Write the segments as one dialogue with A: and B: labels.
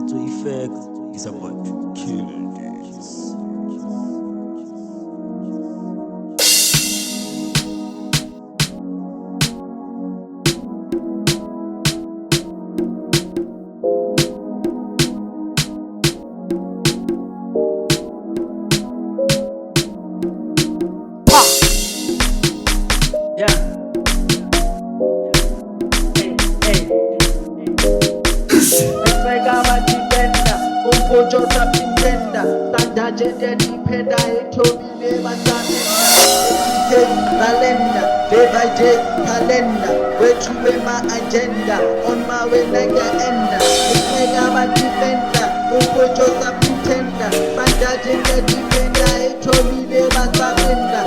A: Tattoo effect is about to kill this.
B: Yeah. Hey. Esweka batipenda, umpocho tapintenda, tanda jende dipenda, etobile basanenda. Calendar, day by day calendar, where to my agenda, on my way like the ender. Esweka batipenda, umpocho tapintenda, tanda jende dipenda, etobile basanenda.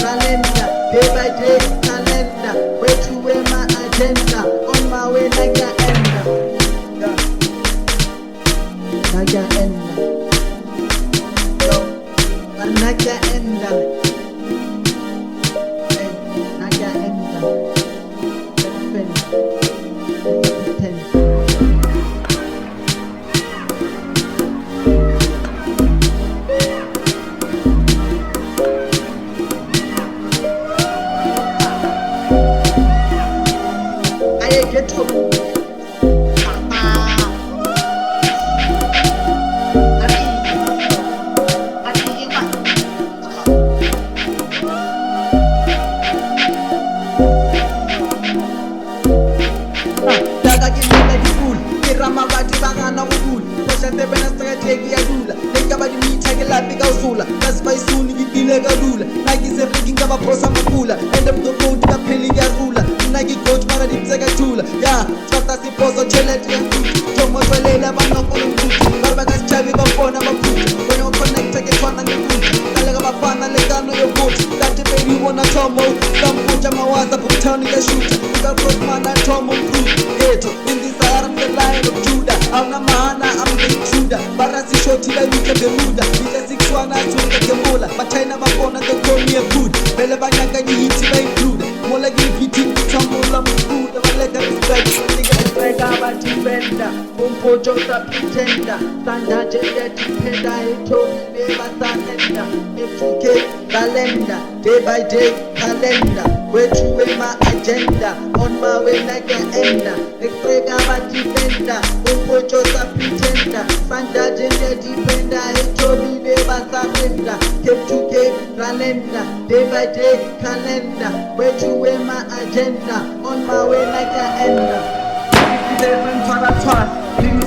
B: Calendar, day by day calendar, where to my agenda, on my way like the ender. Like the ender. Yo, like the ender. Hey, like the ender. Get up. Ramabati bangana ukula pheshate bena strategy yadula lekabadi mitha ke laphi kawusula kasifayisuni ngidile kalula nakise fiki ngabaphosa makula end up the road kapheli kuyarula naki coach mara dimseka thula ya tsata siphoso challenge Thomo twelela banokolo mfuthi barba kasichabi bafona baphutha when you connect ke khona ngikuthi kale kabafana lekano yokuthi kanti baby wona Thomo kampuja mawaza phumthani ke shoot ka cross mana Thomo mfuthi yethu in this I'm the lion of Judah. I'm the man, I'm the intruder. Barasi shoti la wike bemuda. Vita 6-1 atunga kemola. Machina mabona they call me a good. Bele banyanga ni hiti ba include. Mola gipiti tamula mfuda. Walega respect. Nigga Esweka batipenda. Umpocho tapitenda. Tanda jende dipenda. Etobile basanenda. F2K calendar. Day by day calendar. Where to my agenda. On my way like an ender. Esweka batipenda, umpocho tapitenda, sanda jende dipenda, etobile basanenda, K2K calendar, day by day calendar, where to my agenda, on my way like an ender.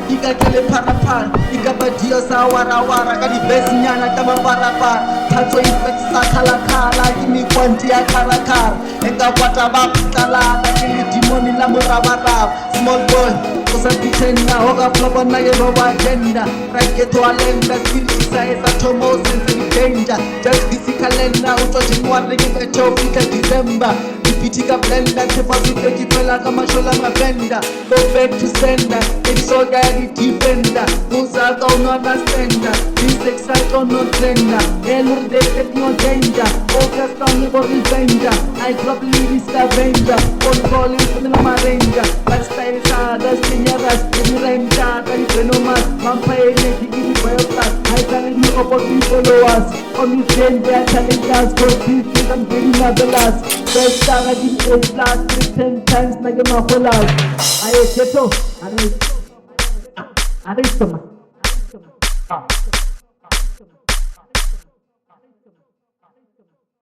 B: Ika kele parapara, ika badio sa warawara, kadi besi nyana kama parapara, tato infect sa kalakala, kimi kwanti ya karakara, enga pata bapitala, kili dimoni la murabarab, small boy, kosa pitenda, hoga flopa na yelo agenda, raketo alenda, skilisa esa tomo sense danger, just busy calendar, utoji mwari kimeto fika December, Pitika blender, tepa vite kipela kama shola mapenda. Go back to sender, it's so gari defender. Usa ka understander, this excitement no tender. Elur de no danger, focus on the body danger. I probably risk avenger, on calling from the ranger. Lifestyle is hard, that's the nearest. In ranger, kari phenomas, vampire give me bioplast. I tell you about the followers. On this danger, telling us, go this is I'm getting another last. First time I did it last 10 times like a whole house. I ate it.